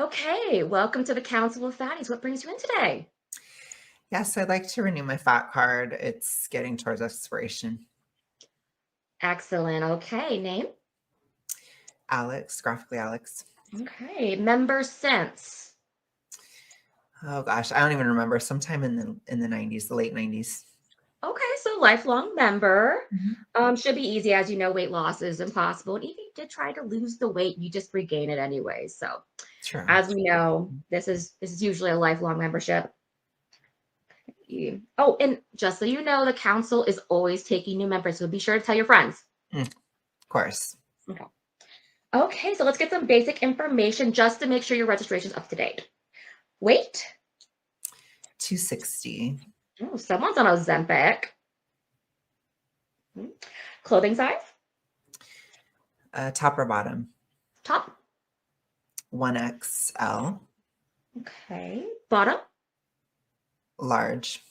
Okay, welcome to the Council of Fatties. What brings you in today? Yes, I'd like to renew my fat card. It's getting towards expiration. Excellent. Okay, name? Alex, graphically Alex. Okay, member since. Oh gosh, I don't even remember. Sometime in the 90s, the late 90s. Okay, so lifelong member. Mhm. Should be easy. As you know, weight loss is impossible. And if you did try to lose the weight, you just regain it anyway. So True. as we know, this is usually a lifelong membership. Oh, and just so you know, the council is always taking new members, so be sure to tell your friends. Of course. Okay. Okay, so let's get some basic information just to make sure your registration is up to date. Weight. 260. Oh, someone's on Ozempic. Clothing size? Top or bottom? Top. 1XL. Okay. Bottom. Large.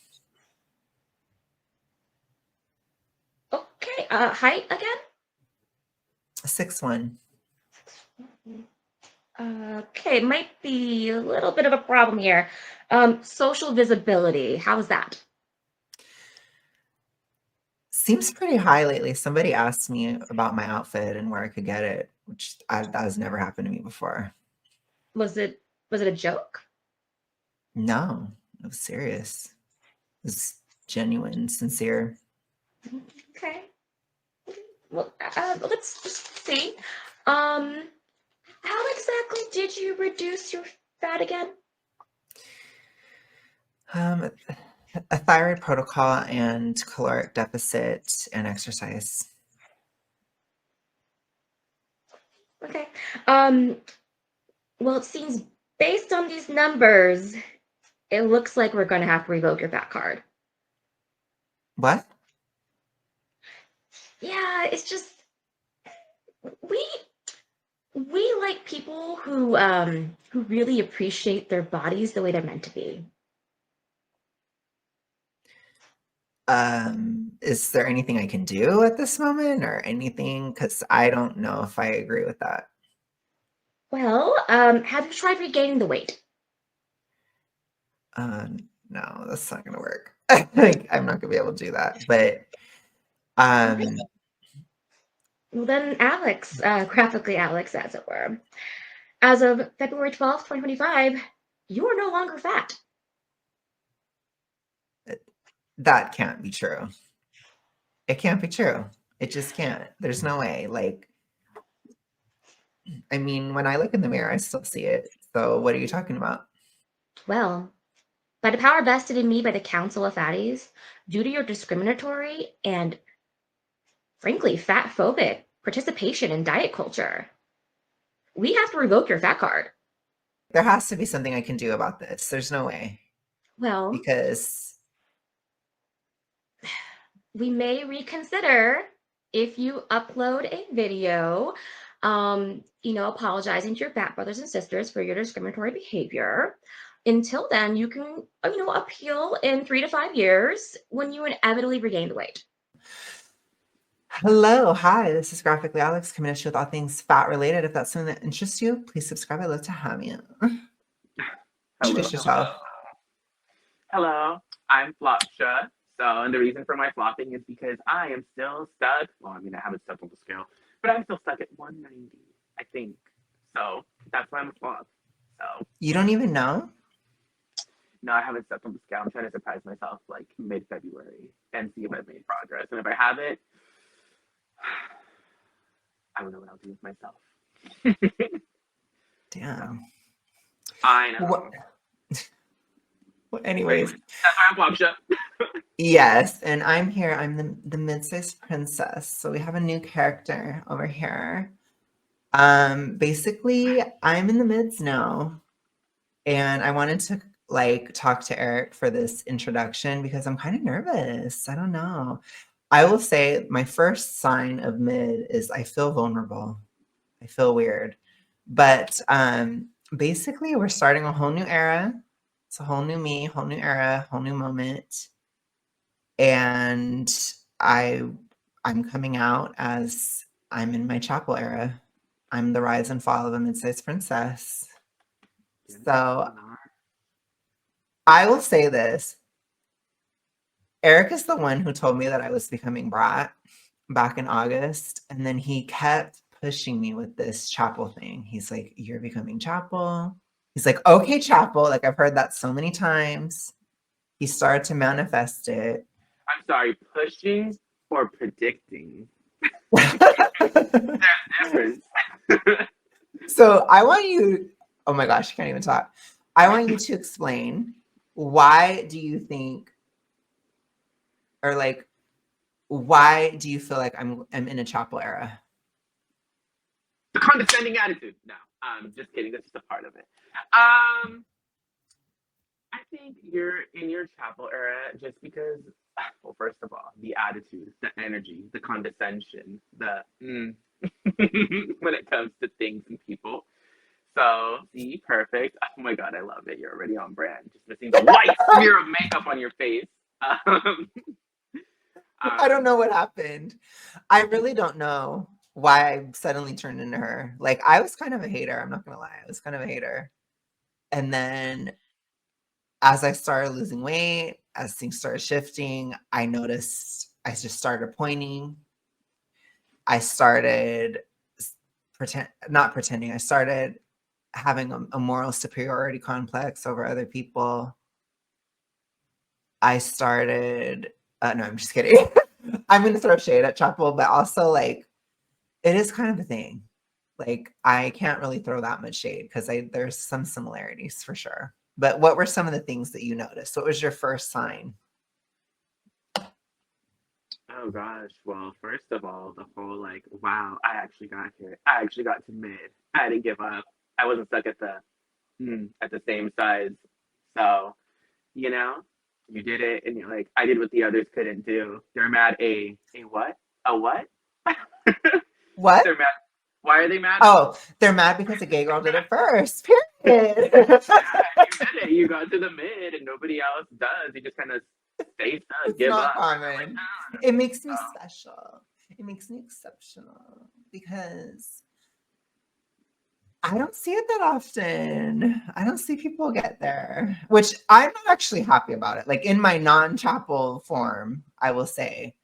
Okay. Height again? 6'1". Okay, might be a little bit of a problem here. Social visibility. How's that? Seems pretty high lately. Somebody asked me about my outfit and where I could get it, which that has never happened to me before. Was it a joke? No, it was serious. It was genuine, sincere. Okay. Well, let's just see. Um, how exactly did you reduce your fat again? Um, a thyroid protocol and caloric deficit and exercise. Okay. Um, well, it seems based on these numbers, it looks like we're going to have to revoke your fat card. What? Yeah, it's just we we like people who really appreciate their bodies the way they're meant to be. Is there anything I can do at this moment or anything? Because I don't know if I agree with that. Well, have you tried regaining the weight? No, that's not gonna work. Like, I'm not gonna be able to do that. But Okay. um, Well, then Alex, graphically Alex, as it were, as of February 12th, 2025, you are no longer fat. that can't be true. It can't be true. It just can't. There's no way. Like, I mean, when I look in the mirror, I still see it. So what are you talking about? Well, by the power vested in me by the Council of Fatties, due to your discriminatory and frankly fat phobic participation in diet culture, we have to revoke your fat card. There has to be something I can do about this. There's no way Well, because we may reconsider if you upload a video, apologizing to your fat brothers and sisters for your discriminatory behavior. Until then, you can, appeal in 3 to 5 years when you inevitably regain the weight. hello, hi, this is Graphically Alex coming at you with all things fat related. If that's something that interests you, please subscribe. I'd love to have you. Hello, Introduce yourself. hello. I'm Flopsha. So, and the reason for my flopping is because I am still stuck. Well, I mean, I haven't stepped on the scale, but I'm still stuck at 190, I think. So that's why I'm a flop. So, You don't even know? no, I haven't stepped on the scale. I'm trying to surprise myself like mid-February and see if I've made progress. And if I haven't, I don't know what I'll do with myself. So, Damn. I What? know. Well, But anyway, anyways, that's why I'm Flopsha. yes, and I'm here. I'm the mid-sized princess. So we have a new character over here. Basically, I'm in the mids now, and I wanted to like talk to Eric for this introduction because I'm kind of nervous. I don't know. I will say my first sign of mid is I feel vulnerable. I feel weird. But basically we're starting a whole new era. It's a whole new me, whole new era, whole new moment. And I I'm coming out as I'm in my chapel era. I'm the rise and fall of a mid-sized princess. So I will say this. Eric is the one who told me that I was becoming brat back in August. And then he kept pushing me with this chapel thing. He's like, you're becoming chapel. He's like, okay, chapel. Like, I've heard that so many times. He started to manifest it. I'm sorry, pushing or predicting? There's difference. So I want you, oh my gosh, I can't even talk. I want you to explain, why do you think, or like, why do you feel like I'm in a chapel era? The condescending attitude. No, just kidding. That's just a part of it. I think you're in your chapel era just because, well, first of all, the attitude, the energy, the condescension, the when it comes to things and people. So, see, perfect. Oh my God, I love it. You're already on brand. Just missing the white smear of makeup on your face. I don't know what happened. I really don't know why I suddenly turned into her. Like, I was kind of a hater. I'm not going to lie. I was kind of a hater. And then as I started losing weight, as things started shifting, I noticed I just started pointing. I started not pretending. I started having a moral superiority complex over other people. I started, no, I'm just kidding. I'm going to throw shade at Chapel, but also like, it is kind of a thing. Like, I can't really throw that much shade because there's some similarities for sure. But what were some of the things that you noticed? What was your first sign? Oh gosh. Well, first of all, the whole like, wow, I actually got here. I actually got to mid. I didn't give up. I wasn't stuck at the same size. So, you know, you did it, and you're like, I did what the others couldn't do. They're mad. A what? A what? What? They're mad. Why are they mad? Oh, they're mad because a gay girl did it first. Period. Yeah, you did it. You got to the mid, and nobody else does. You just kind of stay stuck, It's give not up. common. It makes me special. It makes me exceptional because I don't see it that often. I don't see people get there, which I'm not actually happy about it. Like, in my non-chapel form, I will say,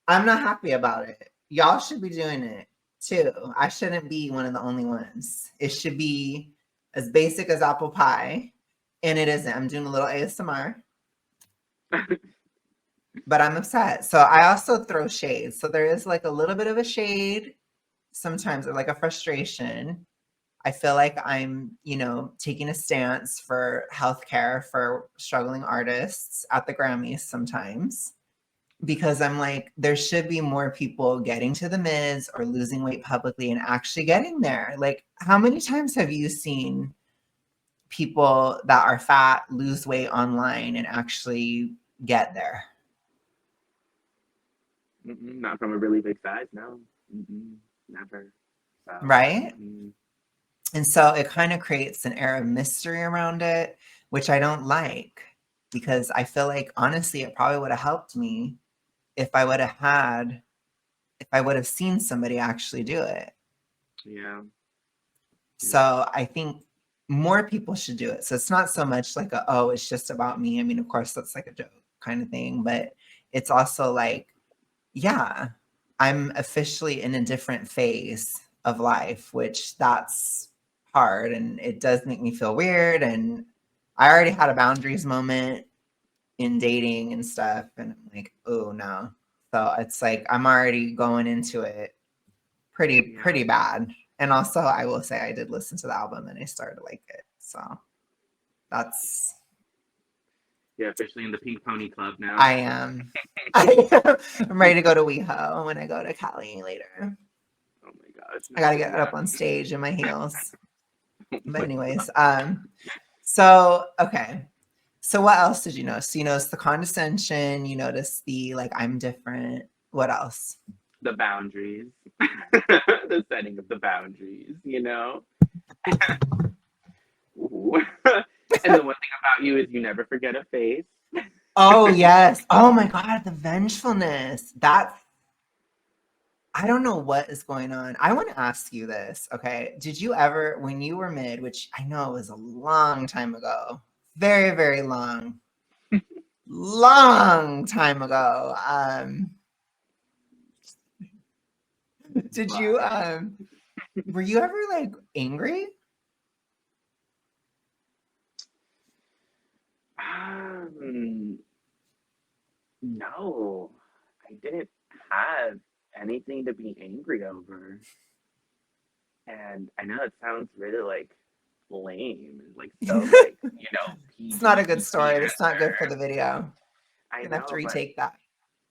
I'm not happy about it. Y'all should be doing it too. I shouldn't be one of the only ones. It should be as basic as apple pie, and it isn't. I'm doing a little ASMR. But I'm upset. So I also throw shade. So there is like a little bit of a shade sometimes, or like a frustration. I feel like I'm, taking a stance for healthcare for struggling artists at the Grammys sometimes, because I'm like, there should be more people getting to the mids or losing weight publicly and actually getting there. Like, how many times have you seen people that are fat lose weight online and actually get there? Not from a really big size, no. Never. So, Right? And so it kind of creates an air of mystery around it, which I don't like, because I feel like, honestly, it probably would have helped me if I would have seen somebody actually do it. Yeah. So I think more people should do it. So it's not so much like it's just about me. I mean, of course, that's like a joke kind of thing, but it's also like, yeah, I'm officially in a different phase of life, which that's hard, and it does make me feel weird. And I already had a boundaries moment in dating and stuff, and I'm like, oh no. So it's like I'm already going into it pretty bad. And also, I will say I did listen to the album and I started to like it. So that's... Yeah, officially in the Pink Pony Club now. I am. I'm ready to go to WeHo when I go to Cali later. Oh my gosh. I gotta get up on stage in my heels. But anyways, so okay. So what else did you notice? So you noticed the condescension, you noticed the like, I'm different. What else? The boundaries. The setting of the boundaries, And the one thing about you is you never forget a face. Oh yes. Oh my God, the vengefulness. That's I don't know what is going on. I want to ask you this, okay? Did you ever, when you were mid, which I know was a long time ago, very, very long, long time ago, did you, were you ever like angry? Um, no, I didn't have anything to be angry over. And I know it sounds really like lame, like so like, It's not a PG good 15 story. It's not good for answer. the video. I Gonna have to know, but retake that.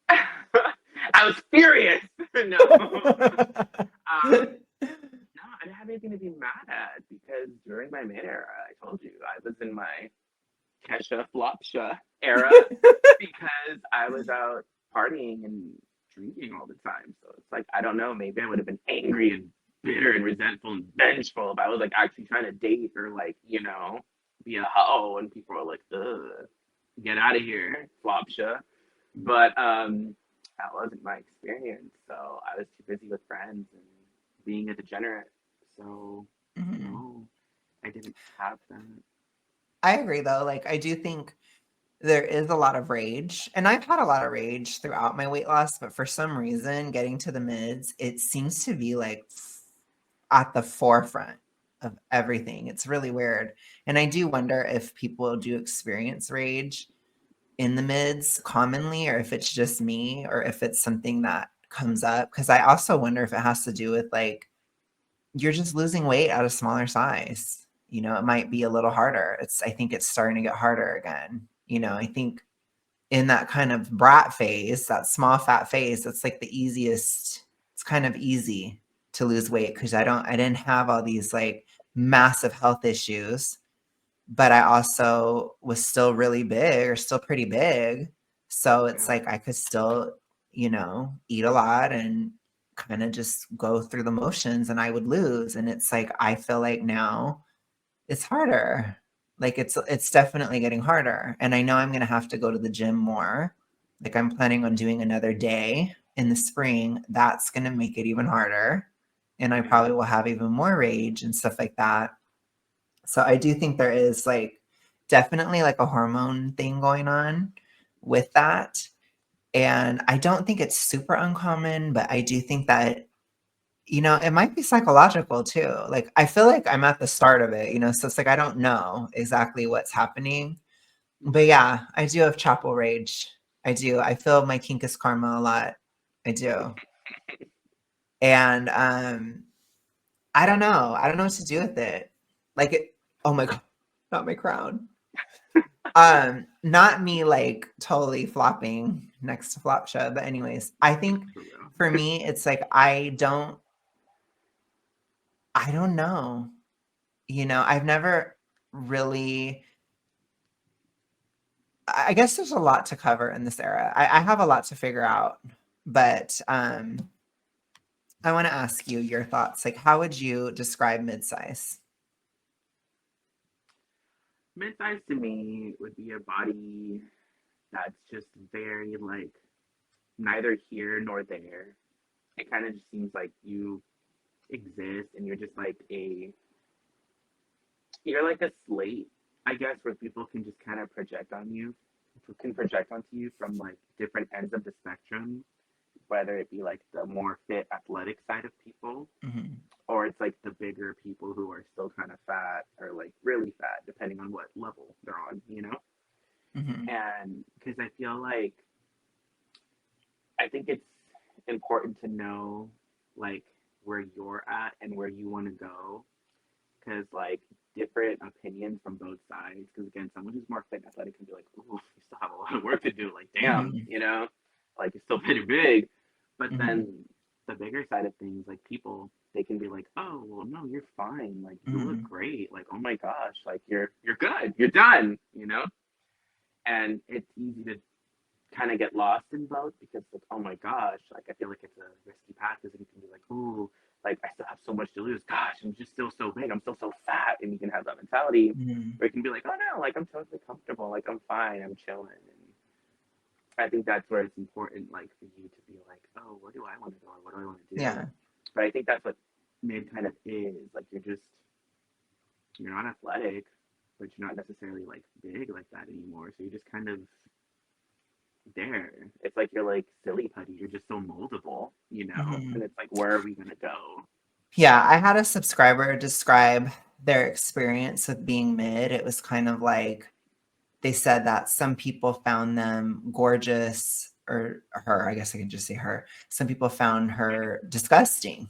I was furious. No. No, I didn't have anything to be mad at because during my mid era, I told you I was in my Kesha Flopsha era because I was out partying and drinking all the time. So it's like I don't know, maybe I would have been angry and bitter and resentful and vengeful if I was like actually trying to date or like, be a hoe and people were like, ugh, get out of here, Flopsha. But that wasn't my experience. So I was too busy with friends and being a degenerate. So Mhm. no, I didn't have that. I agree though. Like I do think there is a lot of rage, and I've had a lot of rage throughout my weight loss, but for some reason, getting to the mids, it seems to be like at the forefront of everything. It's really weird. And I do wonder if people do experience rage in the mids commonly, or if it's just me, or if it's something that comes up. Because I also wonder if it has to do with like you're just losing weight at a smaller size. It might be a little harder. I think it's starting to get harder again. I think in that kind of brat phase, that small fat phase, that's like the easiest. It's kind of easy to lose weight because I didn't have all these like massive health issues, but I also was still really big or still pretty big. So it's Yeah. like I could still, eat a lot and kind of just go through the motions and I would lose. And it's like I feel like now it's harder. Like it's definitely getting harder. And I know I'm gonna have to go to the gym more. Like I'm planning on doing another day in the spring. That's gonna make it even harder. And I Yeah. probably will have even more rage and stuff like that. So I do think there is like definitely like a hormone thing going on with that. And I don't think it's super uncommon, but I do think that, it might be psychological too. Like I feel like I'm at the start of it, so it's like I don't know exactly what's happening. But Mhm. yeah, I do have chapel rage. I do. I feel my kink is karma a lot. I do. And I don't know. I don't know what to do with it. Like oh my god, not my crown. Not me like totally flopping next to Flopsha, but anyways, I think For real. for me it's like I don't know. I've never really I guess there's a lot to cover in this era. I have a lot to figure out, but I want to ask you your thoughts. Like, how would you describe midsize? Midsize to me would be a body that's just very like neither here nor there. It kind of just seems like you exist and you're like a slate, I guess, where people can just kind of project on you. People can project onto you from like different ends of the spectrum, whether it be like the more fit athletic side of people Hmm. or it's like the bigger people who are still kind of fat or like really fat, depending on what level they're on. Hmm. And because I feel like I think it's important to know like where you're at and where you want to go because like different opinions from both sides. Because again, someone who's more fit and athletic can be like, "Ooh, you still have a lot of work to do." Like, damn, Hmm. like you're still pretty big. But Hmm. then the bigger side of things, like people, they can be like, "Oh, well, no, you're fine. Like, you look Hmm. great. Like, oh my gosh, like you're good. You're done." And it's easy to kind of get lost in both because like oh my gosh like I feel like it's a risky path because you can be like ooh like I still have so much to lose gosh I'm just still so big I'm still so fat and you can have that mentality Hmm. where you can be like oh no like I'm totally comfortable like I'm fine I'm chilling I think that's where it's important, like for you to be like, oh, where do I want to go? Or what do I want to do? Yeah. But I think that's what mid kind of is. Like you're not athletic, but you're not necessarily like big like that anymore. So you're just kind of there. It's like you're like silly putty. You're just so moldable, you know? Mhm. And it's like, where are we gonna go? Yeah, I had a subscriber describe their experience with being mid. It was kind of like they said that some people found them gorgeous, or her, I guess I can just say her. Some people found her disgusting.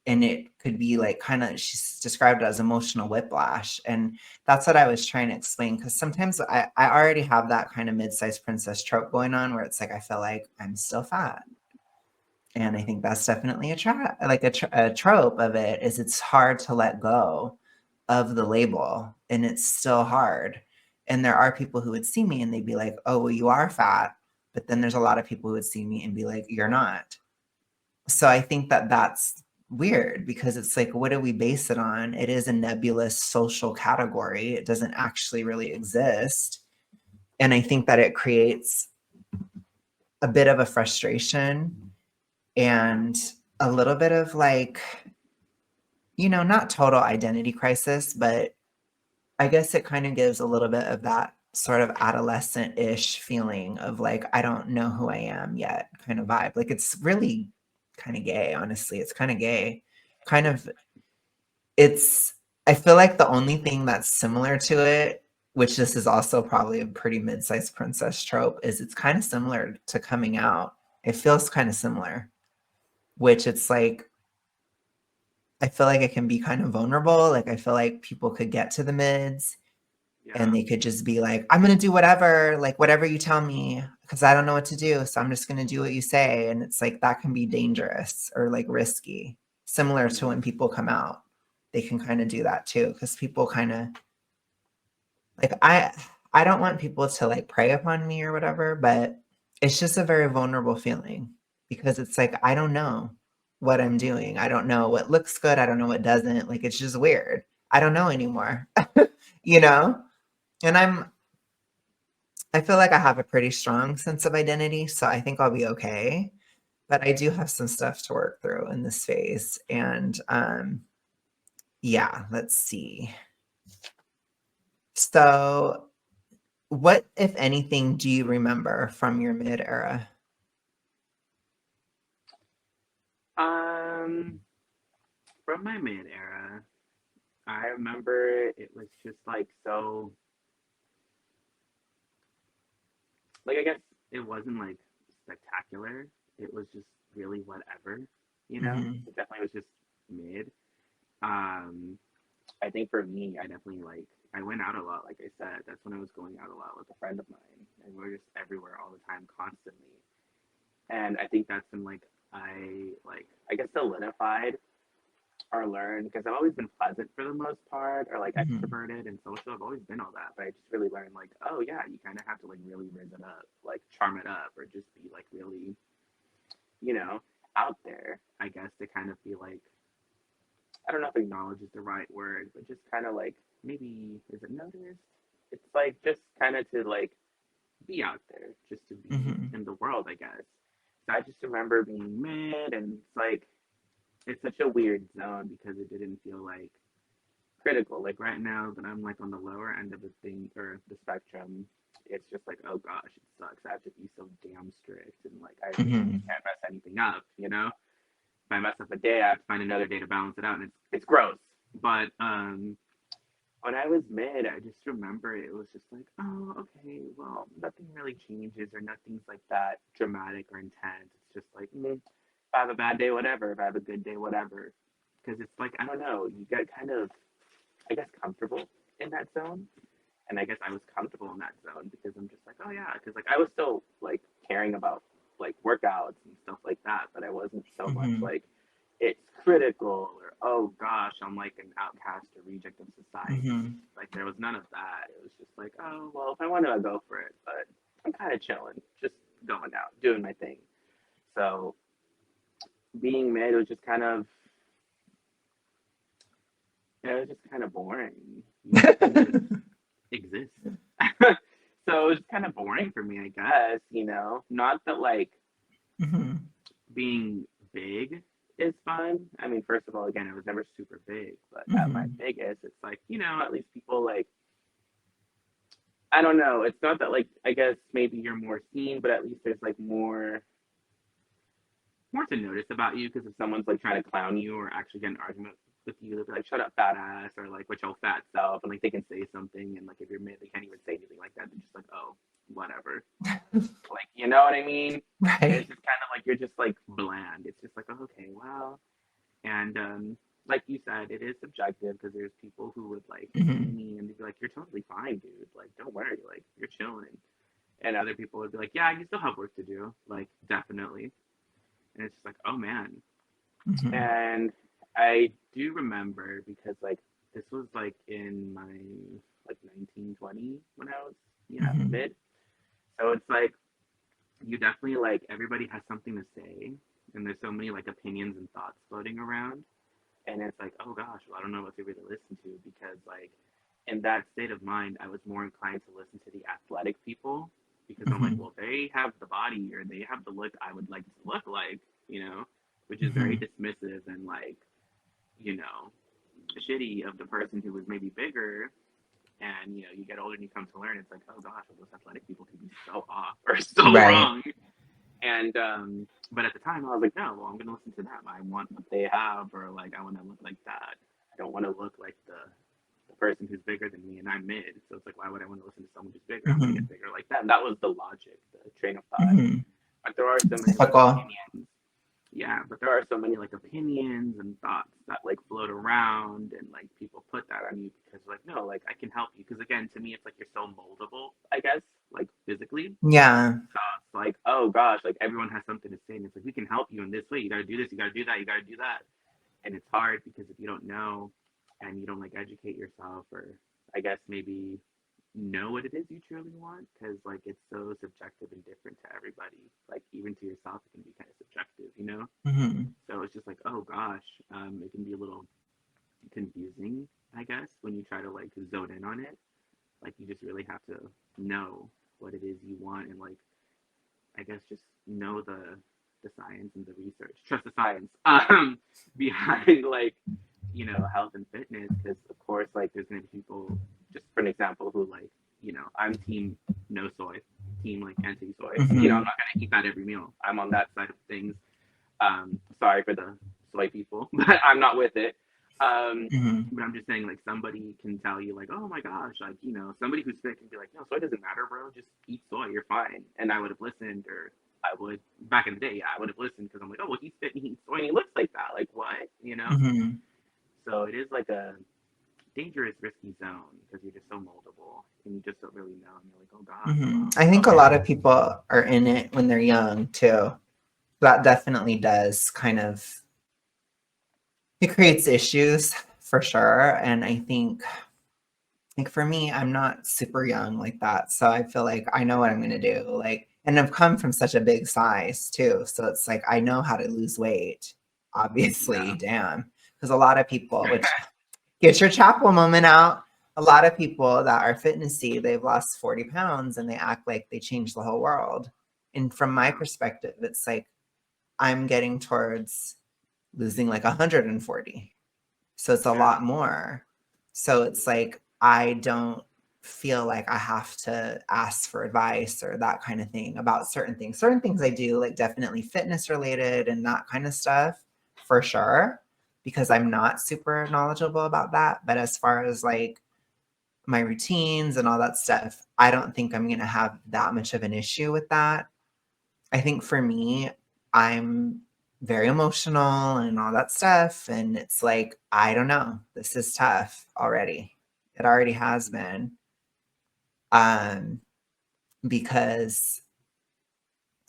And it could be like kind of, she's described it as emotional whiplash. And that's what I was trying to explain. Because sometimes I already have that kind of mid-sized princess trope going on where it's like, I feel like I'm still fat. And I think that's definitely a trope of it is it's hard to let go of the label, and it's still hard. And there are people who would see me and they'd be like, oh, well, you are fat. But then there's a lot of people who would see me and be like, you're not. So I think that that's weird because it's like, what do we base it on? It is a nebulous social category. It doesn't actually really exist. And I think that it creates a bit of a frustration and a little bit of like, not total identity crisis, but I guess it kind of gives a little bit of that sort of adolescent-ish feeling of like, I don't know who I am yet kind of vibe. Like it's really kind of gay, honestly. It's kind of gay. Kind of, I feel like the only thing that's similar to it, which this is also probably a pretty mid-sized princess trope, is it's kind of similar to coming out. It feels kind of similar, which it's like, I feel like it can be kind of vulnerable. Like I feel like people could get to the mids Yeah. and they could just be like, I'm going to do whatever, like whatever you tell me, because I don't know what to do. So I'm just going to do what you say. And it's like, that can be dangerous or like risky, similar to when people come out. They can kind of do that too. Because people kind of like, I don't want people to like prey upon me or whatever, but it's just a very vulnerable feeling because it's like, I don't know what I'm doing. I don't know what looks good. I don't know what doesn't. Like, it's just weird. I don't know anymore, you know? And I feel like I have a pretty strong sense of identity, so I think I'll be okay. But I do have some stuff to work through in this phase. And yeah, let's see. So, what, if anything, do you remember from your mid era? From my mid era, I remember it was just like so like I guess it wasn't like spectacular. It was just really whatever, you know? Hmm. It definitely was just mid. Um I think for me, I definitely like I went out a lot, like I said. That's when I was going out a lot with a friend of mine. And we were just everywhere all the time, constantly. And I think that's when I guess solidified or learned because I've always been pleasant for the most part, or like Hmm. extroverted and social. I've always been all that, but I just really learned like, oh yeah, you kind of have to like really rizz it up, like charm it up, or just be like really, you know, out there. I guess to kind of be like, I don't know if acknowledge is the right word, but just kind of like maybe is it noticed? It's like just kind of to like be out there, just to be Hmm. in the world, I guess. So I just remember being mad, and it's like it's such a weird zone because it didn't feel like critical. Like right now that I'm like on the lower end of the thing or the spectrum, it's just like, oh gosh, it sucks. I have to be so damn strict and like I really Hmm. can't mess anything up, you know? If I mess up a day, I have to find another day to balance it out and it's gross. But when I was mid, I just remember it was just like, oh, okay, well, nothing really changes or nothing's like that dramatic or intense. It's just like, if I have a bad day, whatever. If I have a good day, whatever. Because it's like, I don't know, you get kind of, I guess, comfortable in that zone. And I guess I was comfortable in that zone because I'm just like, oh yeah, because like I was still like caring about like workouts and stuff like that, but I wasn't so much Hmm. like it's critical or oh gosh, I'm like an outcast or reject of society. Hmm. Like there was none of that. It was just like, oh well, if I want to, I'll go for it. But I'm kind of chilling, just going out, doing my thing. So being mid was just kind of, it was just kind of boring. You just kind of exist. So it was kind of boring for me, I guess, you know? Not that like Hmm. being big is fun. I mean, first of all, again, I was never super big, but at my Hmm. biggest, it's like, you know, at least people like, I don't know. It's not that like, I guess maybe you're more seen, but at least there's like more to notice about you because if someone's like trying to clown you or actually get an argument with you, they'll be like, "Shut up, fat ass," or like, "What's your fat self?" And like they can say something, and like if you're mid, they can't even say anything like that. They're just like, "Oh, whatever." Like, you know what I mean? It's Right. just kind of like you're just like bland. It's just like, oh, okay, well, and like you said, it is subjective because there's people who would like see Hmm. me and they'd be like, "You're totally fine, dude. Like, don't worry. Like, you're chilling." And other people would be like, "Yeah, you still have work to do. Like, definitely." And it's just like, oh man. Hmm. And I do remember because like this was like in my like 1920 when I was Hmm. mid. So it's like you definitely like everybody has something to say, and there's so many like opinions and thoughts floating around, and it's like oh gosh, well I don't know what to really listen to because like in that state of mind I was more inclined to listen to the athletic people because I'm like Hmm. well they have the body or they have the look I would like to look like, you know, which is very Hmm. dismissive and like you know shitty of the person who was maybe bigger. And you know, you get older and you come to learn, it's like, oh gosh, well, those athletic people can be so off or so Right. wrong. And but at the time, I was like, no, well, I'm gonna listen to them. I want what they have, or like, I want to look like that. I don't want to look like the person who's bigger than me, and I'm mid. So it's like, why would I want to listen to someone who's bigger? I'm gonna get Hmm. bigger like that. And that was the logic, the train of thought. Hmm. But there are so many like Typical. opinions. Yeah, but there are so many like opinions and thoughts that like float around, and like people put that on you because like no, like I can help you. Because again, to me, it's like you're so moldable, I guess, like physically. Yeah. It's like, oh gosh, like everyone has something to say, and it's like we can help you in this way. You got to do this, you got to do that, you got to do that, and it's hard because if you don't know and you don't like educate yourself, or I guess maybe know what it is you truly want, because like it's so subjective and different to everybody. Like even to yourself, it can be kind of subjective, you know. Hmm. So it's just like, oh gosh, it can be a little confusing, I guess, when you try to like zone in on it. Like you just really have to know what it is you want and like I guess just know the science and the research. Trust the science behind like you know health and fitness because of course like there's gonna be people just for an example who like you know I'm team no soy, team like anti soy. You know I'm Hmm. not gonna eat that every meal. I'm on that side of things. Sorry for the soy people, but I'm not with it. Hmm. But I'm just saying, like, somebody can tell you, like, oh my gosh, like, you know, somebody who's fit can be like, no, soy doesn't matter, bro. Just eat soy, you're fine. And I would have listened, or I would, back in the day, yeah, I would have listened because I'm like, oh, well, he's fit and he eats soy and he looks like that. Like, what? You know? Hmm. So it is like a dangerous, risky zone because you're just so moldable and you just don't really know. And you're like, oh gosh, Hmm. well, I think a okay. lot of people are in it when they're young too. That definitely does kind of, it creates issues for sure. And I think like for me, I'm not super young like that. So I feel like I know what I'm going to do. Like, and I've come from such a big size too. So it's like I know how to lose weight, obviously. Yeah. Damn. Because a lot of people, which get your chapel moment out, a lot of people that are fitnessy, they've lost 40 pounds and they act like they changed the whole world. And from my Yeah. perspective, it's like I'm getting towards losing like 140. So it's a Yeah. lot more. So it's like I don't feel like I have to ask for advice or that kind of thing about certain things. Certain things I do, like definitely fitness related and that kind of stuff for sure, because I'm not super knowledgeable about that. But as far as like my routines and all that stuff, I don't think I'm going to have that much of an issue with that. I think for me, I'm very emotional and all that stuff. And it's like, I don't know, this is tough already. It already has been. Um, because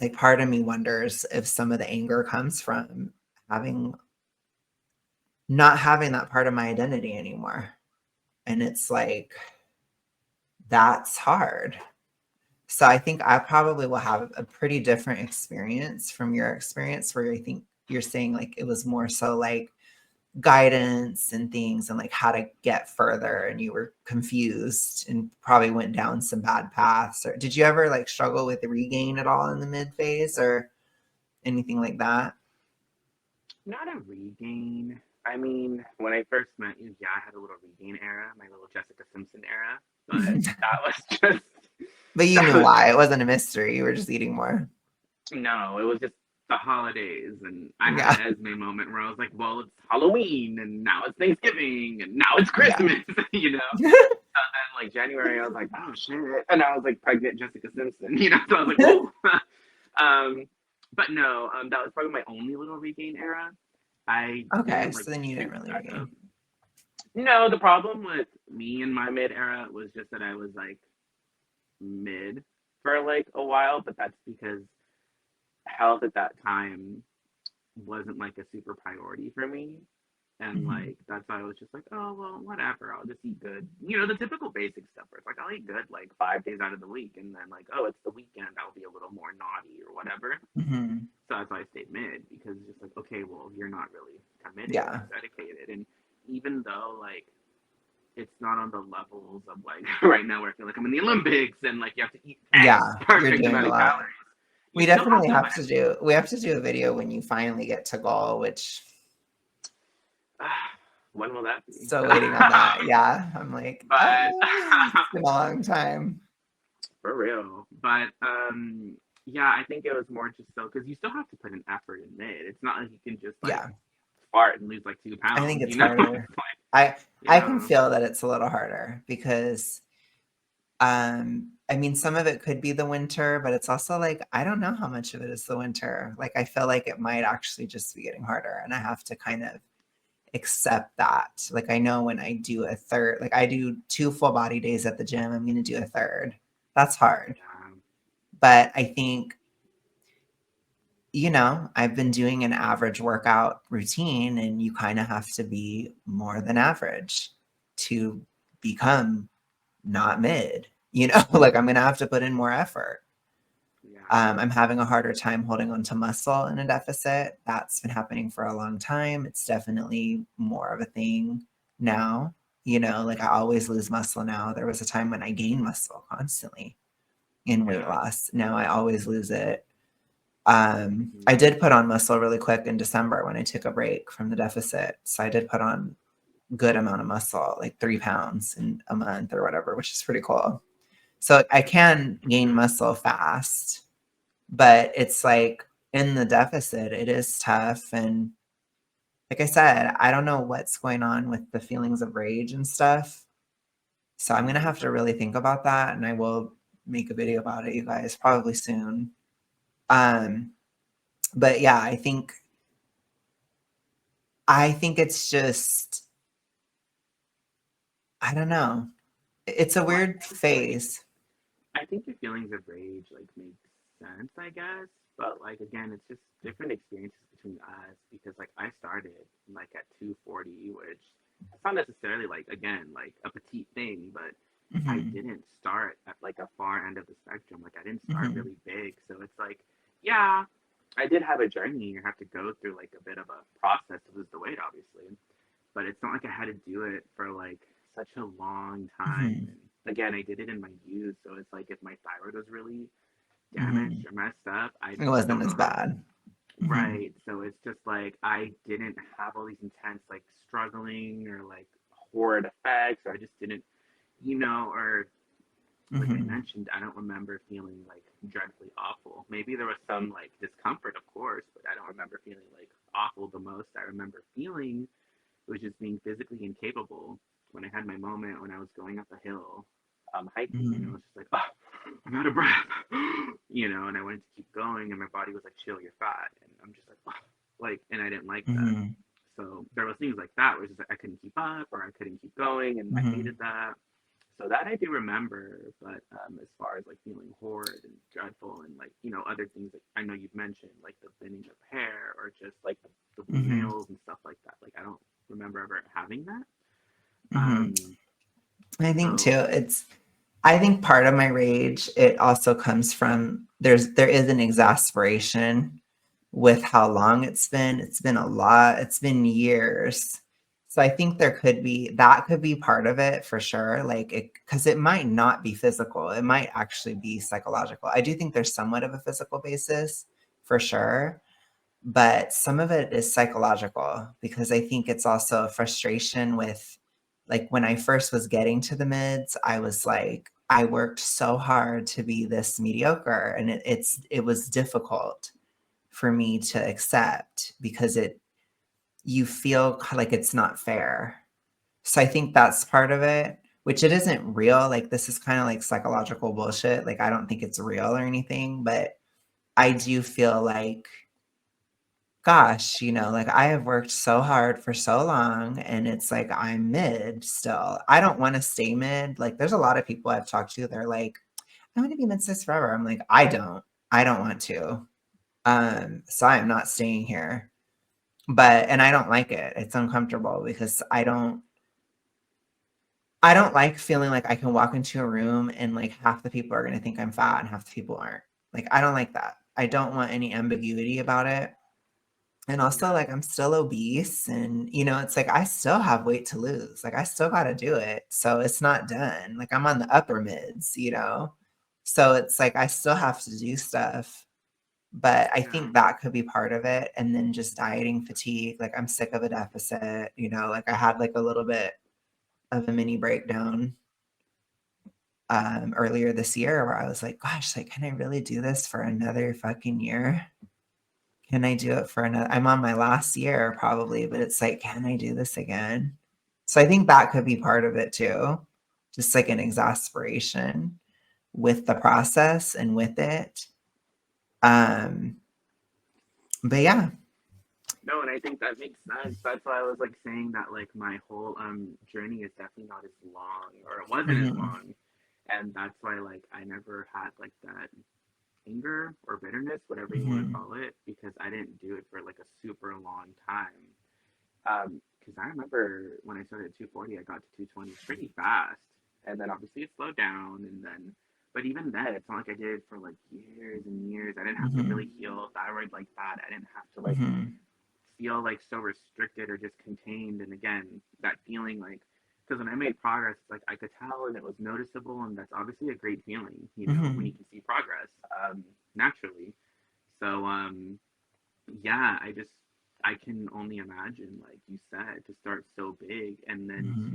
like part of me wonders if some of the anger comes from having not having that part of my identity anymore. And it's like, that's hard. So I think I probably will have a pretty different experience from your experience where I think you're saying like it was more so like guidance and things and like how to get further, and you were confused and probably went down some bad paths. Or did you ever like struggle with the regain at all in the mid phase or anything like that? Not a regain. I mean, when I first met you, yeah, I had a little regain era, my little Jessica Simpson era, but that was just But you that knew was why. It wasn't a mystery. You were just eating more. no, it was just the holidays, and I had Yeah. an Esme moment where I was like, well, it's Halloween, and now it's Thanksgiving, and now it's Yeah. Christmas, you know. And then like January, I was like, oh shit, and I was like pregnant Jessica Simpson, you know. So I was like, whoa. um, but no, that was probably my only little regain era. I Okay. didn't like So then you didn't shoot really back up. regain. No, the problem with me and my mid era was just that I was like mid for like a while, but that's because health at that time wasn't like a super priority for me. And Mm-hmm. like that's why I was just like, oh well, whatever. I'll just eat good. You know, the typical basic stuff where it's like I'll eat good like 5 days out of the week, and then like oh, it's the weekend, I'll be a little more naughty or whatever. Mm-hmm. So that's why I stayed mid because it's just like okay, well you're not really committed Yeah. or dedicated, and even though like it's not on the levels of like right now where I feel like I'm in the Olympics and like you have to eat Yeah. X You're perfect doing amount a of lot. calories. You We still have definitely to have to do, we have to do a video when you finally get to goal, which when will that be? still waiting on that. Yeah. I'm like, But it's been a long time. for real. But yeah, I think it was more just so because you still have to put an effort in it. It's not like you can just like Yeah. fart and lose like 2 I think pounds, it's you know? harder. It's like, I can yeah. feel that it's a little harder because I mean some of it could be the winter, but it's also like I don't know how much of it is the winter. Like I feel like it might actually just be getting harder and I have to kind of accept that. Like I know when I do a third, like I do 2 full body days at the gym, I'm going to do a third. That's hard. Yeah. But I think I've been doing an average workout routine and you kind of have to be more than average to become not mid, like I'm going to have to put in more effort. Yeah. I'm having a harder time holding on to muscle in a deficit. That's been happening for a long time. It's definitely more of a thing now. Like I always lose muscle now. There was a time when I gained muscle constantly in weight Yeah. loss. Now I always lose it. Mm-hmm. I did put on muscle really quick in December when I took a break from the deficit. So I did put on good amount of muscle, like 3 pounds in a month or whatever, which is pretty cool. So I can gain muscle fast, but it's like in the deficit, it is tough. And like I said, I don't know what's going on with the feelings of rage and stuff. So I'm going to have to really think about that. And I will make a video about it, you guys, probably soon. But yeah, I think it's just, I don't know. It's a Well, weird phase. I think your feelings of rage like make sense, I guess. But like again, it's just different experiences between us because like I started like at 240, which it's not necessarily like again like a petite thing, but I Mm-hmm. didn't start at like a far end of the spectrum. Like I didn't start Mm-hmm. really big, so it's like yeah, I did have a journey. You have to go through like a bit of a process to lose the weight, obviously. But it's not like I had to do it for like such a long time. Mm-hmm. And again, I did it in my youth, so it's like if my thyroid was really Mm-hmm. damaged or messed up, I It just wasn't don't as know how. bad. Mm-hmm. Right. So it's just like I didn't have all these intense like struggling or like horrid effects, or I just didn't, or like I Mm-hmm. mentioned, I don't remember feeling like dreadfully awful. Maybe there was some like discomfort, of course, but I don't remember feeling like awful the most. I remember feeling was just being physically incapable when I had my moment when I was going up a hill, hiking, and I Mm-hmm. was just like, oh, I'm out of breath, and I wanted to keep going, and my body was like, chill, you're fat, and I'm just like, oh, like, and I didn't like that. Mm-hmm. So there was things like that where it's just like I couldn't keep up or I couldn't keep going, and I Mm-hmm. hated that. So that I do remember, but as far as like feeling horrid and dreadful and like other things that I know you've mentioned, like the thinning of hair or just like the blue Mm-hmm. nails and stuff like that, like I don't remember ever having that. Mm-hmm. Um, I think too, so I think part of my rage, it also comes from there is an exasperation with how long it's been a lot, it's been years. So I think that could be part of it for sure. Like because it might not be physical, it might actually be psychological. I do think there's somewhat of a physical basis for sure, but some of it is psychological because I think it's also a frustration with, like, when I first was getting to the mids, I was like, I worked so hard to be this mediocre, and it was difficult for me to accept because you feel like it's not fair. So I think that's part of it, which it isn't real. Like, this is kind of like psychological bullshit. Like, I don't think it's real or anything, but I do feel like, gosh, like, I have worked so hard for so long, and it's like I'm mid still. I don't want to stay mid. Like, there's a lot of people I've talked to, they're like, I want to be mid-cis forever. I'm like, I don't want to. So I'm not staying here. And I don't like it. It's uncomfortable because I don't like feeling like I can walk into a room and like half the people are going to think I'm fat and half the people aren't. Like, I don't like that. I don't want any ambiguity about it. And also, like, I'm still obese, and it's like I still have weight to lose. Like, I still got to do it. So it's not done. Like, I'm on the upper mids. So it's like I still have to do stuff. But I think that could be part of it. And then just dieting fatigue. Like, I'm sick of a deficit, like I had like a little bit of a mini breakdown earlier this year where I was like, gosh, like, can I really do this for another fucking year? Can I do it for another? I'm on my last year probably, but it's like, can I do this again? So I think that could be part of it too. Just like an exasperation with the process and with it. But yeah. No, and I think that makes sense. That's why I was like saying that like my whole journey is definitely not as long, or it wasn't as long. And that's why like I never had like that anger or bitterness, whatever you want to call it, because I didn't do it for like a super long time. Because I remember when I started at 240, I got to 220 pretty fast, and then obviously it slowed down, and then, but even then, it's not like I did it for like years and years. I didn't have to really heal thyroid like that. I didn't have to like feel like so restricted or just contained. And again, that feeling like, because when I made progress, it's like I could tell and it was noticeable, and that's obviously a great feeling, when you can see progress naturally. So yeah, I can only imagine, like you said, to start so big and then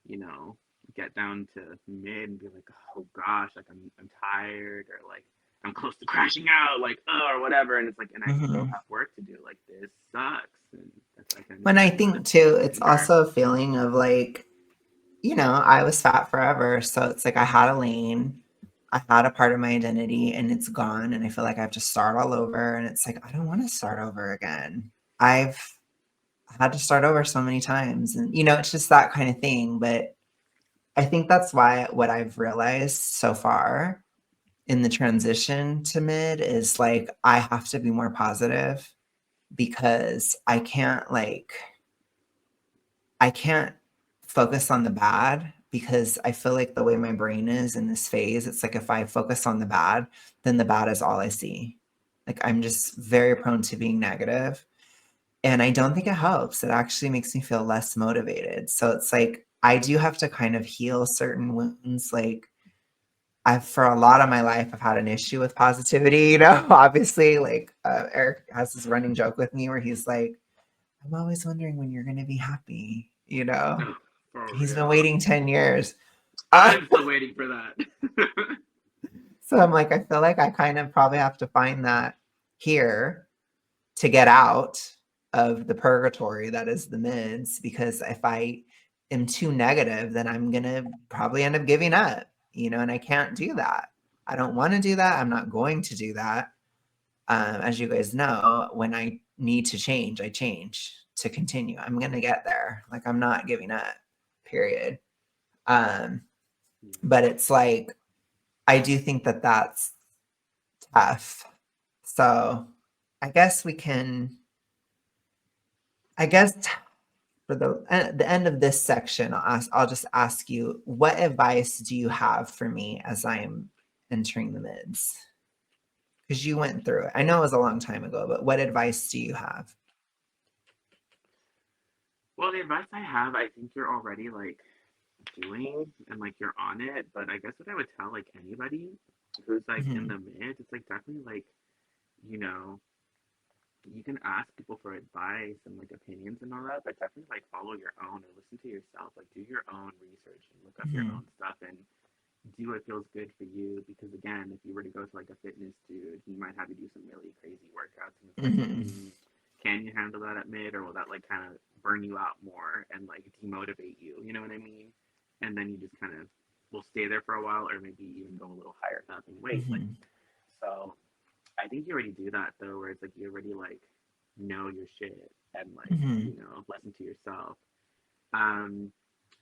to get down to mid and be like, oh gosh, like I'm tired, or like I'm close to crashing out, like, or whatever, and it's like, and I still have work to do. Like, this sucks, and that's like. When I think too, it's also a feeling of like, I was fat forever, so it's like I had a lane, I had a part of my identity, and it's gone, and I feel like I have to start all over, and it's like I don't want to start over again. I've had to start over so many times, and it's just that kind of thing. But I think that's why what I've realized so far in the transition to mid is like I have to be more positive because I can't focus on the bad, because I feel like the way my brain is in this phase, it's like if I focus on the bad, then the bad is all I see. Like, I'm just very prone to being negative, and I don't think it helps. It actually makes me feel less motivated. So it's like I do have to kind of heal certain wounds. Like, for a lot of my life, I've had an issue with positivity, obviously. Like, Eric has this running joke with me where he's like, I'm always wondering when you're going to be happy, He's been waiting 10 years. I'm still waiting for that. So I'm like, I feel like I kind of probably have to find that here to get out of the purgatory that is the mids, because if I am too negative, then I'm going to probably end up giving up, and I can't do that. I don't want to do that. I'm not going to do that. As you guys know, when I need to change, I change to continue. I'm going to get there. Like, I'm not giving up, period. But it's like, I do think that that's tough. So I guess for the end of this section, I'll just ask you, what advice do you have for me as I am entering the mids? Because you went through it. I know it was a long time ago, but what advice do you have? Well, the advice I have, I think you're already like doing and like you're on it. But I guess what I would tell like anybody who's like in Mm-hmm. the mid, it's like definitely like, you know, you can ask people for advice and like opinions and all that, but definitely like follow your own and listen to yourself. Like do your own research and look up your Mm-hmm. own stuff and do what feels good for you. Because again, if you were to go to like a fitness dude, he might have you do some really crazy workouts, and it's like, Mm-hmm. can you handle that at mid, or will that like kind of burn you out more and like demotivate you? You know what I mean? And then you just kind of will stay there for a while, or maybe even go a little higher up in weight. Like Mm-hmm. so, I think you already do that though, where it's like you already like know your shit and like Mm-hmm. listen to yourself. Um,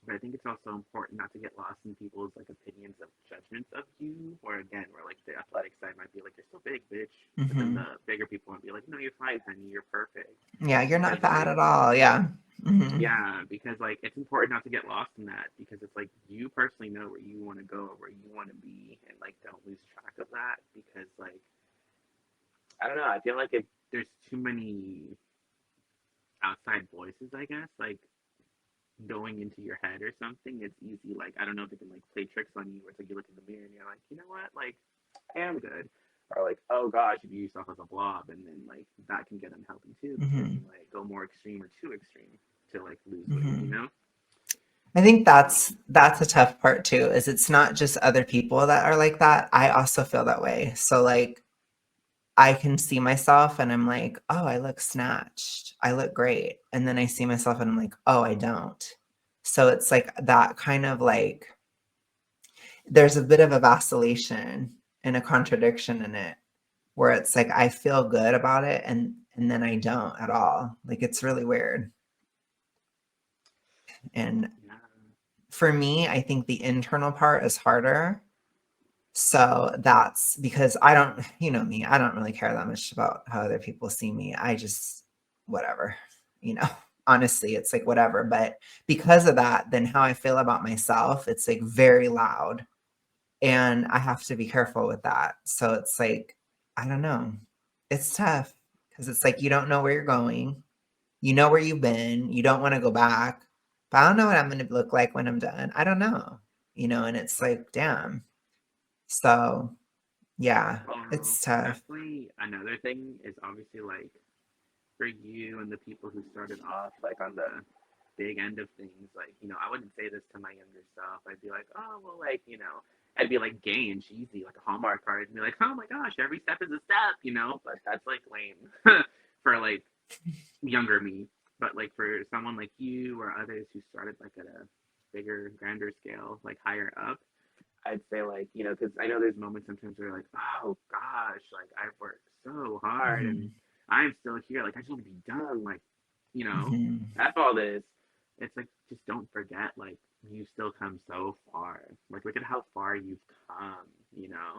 but I think it's also important not to get lost in people's like opinions of judgments of you, or again, where like the athletic side might be like, "You're still big, bitch," but then Mm-hmm. the bigger people might be like, "No, you're fine, honey. You're perfect." Yeah, you're not Because fat like, at all. Yeah. Mm-hmm. yeah, because like it's important not to get lost in that, because it's like you personally know where you want to go, or where you want to be, and like don't lose track of that, because like I don't know, I feel like if there's too many outside voices, I guess, like going into your head or something, it's easy. Like I don't know if they can like play tricks on you, where it's like you look in the mirror and you're like, you know what, like I am good, or like, oh gosh, you view yourself as a blob, and then like that can get unhealthy too, because Mm-hmm. you might go more extreme or too extreme to like lose weight, Mm-hmm. you know? I think So that's a tough part too, is it's not just other people that are like that. I also feel that way. So like I can see myself and I'm like, oh, I look snatched. I look great. And then I see myself and I'm like, oh, I don't. So it's like that kind of like there's a bit of a vacillation and a contradiction in it where it's like I feel good about it and then I don't at all. Like it's really weird. And yeah, for me, I think the internal part is harder. So that's because I don't, you know me, I don't really care that much about how other people see me. I just, whatever, you know, honestly, it's like whatever. But because of that, then how I feel about myself, it's like very loud. And I have to be careful with that. So it's like, I don't know. It's tough because it's like you don't know where you're going. You know where you've been. You don't want to go back. But I don't know what I'm going to look like when I'm done. I don't know, and it's like, damn. So yeah, well, it's tough. definitely another thing is obviously like for you and the people who started off like on the big end of things, like, I wouldn't say this to my younger self. I'd be like, oh, well, like, I'd be like gay and cheesy, like a Hallmark card, and be like, oh my gosh, every step is a step. But that's like lame for like younger me. But like for someone like you or others who started like at a bigger, grander scale, like higher up, I'd say like, because I know there's moments sometimes where you're like, oh gosh, like I've worked so hard and Mhm, I'm still here. Like I just want to be done. Like, you know, mhm, that's all this. It's like just don't forget, like you've still come so far. Like look at how far you've come.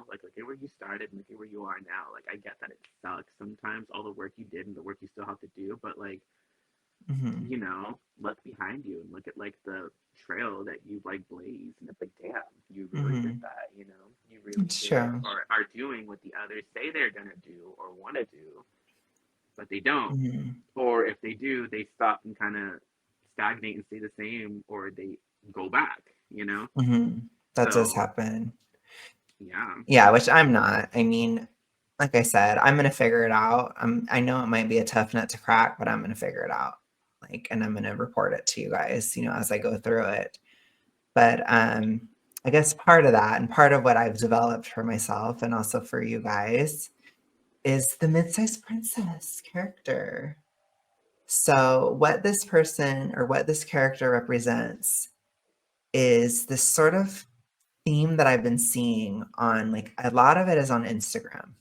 Like look at where you started and look at where you are now. Like I get that it sucks sometimes, all the work you did and the work you still have to do, but like mhm, look behind you and look at like the trail that you like blazed, and it's like, damn, you really did mhm. that. You really It's did, true. or are doing what the others say they're gonna do or want to do, but they don't. Mhm, Or if they do, they stop and kind of stagnate and stay the same, or they go back. mhm. That does So happen. yeah, Yeah, which I'm not. I mean, like I said, I'm gonna figure it out. I know it might be a tough nut to crack, but I'm gonna figure it out. Like, and I'm gonna report it to you guys, as I go through it. But I guess part of that and part of what I've developed for myself and also for you guys is the mid-sized princess character. So, what this person or what this character represents is this sort of theme that I've been seeing on like a lot of it is on Instagram.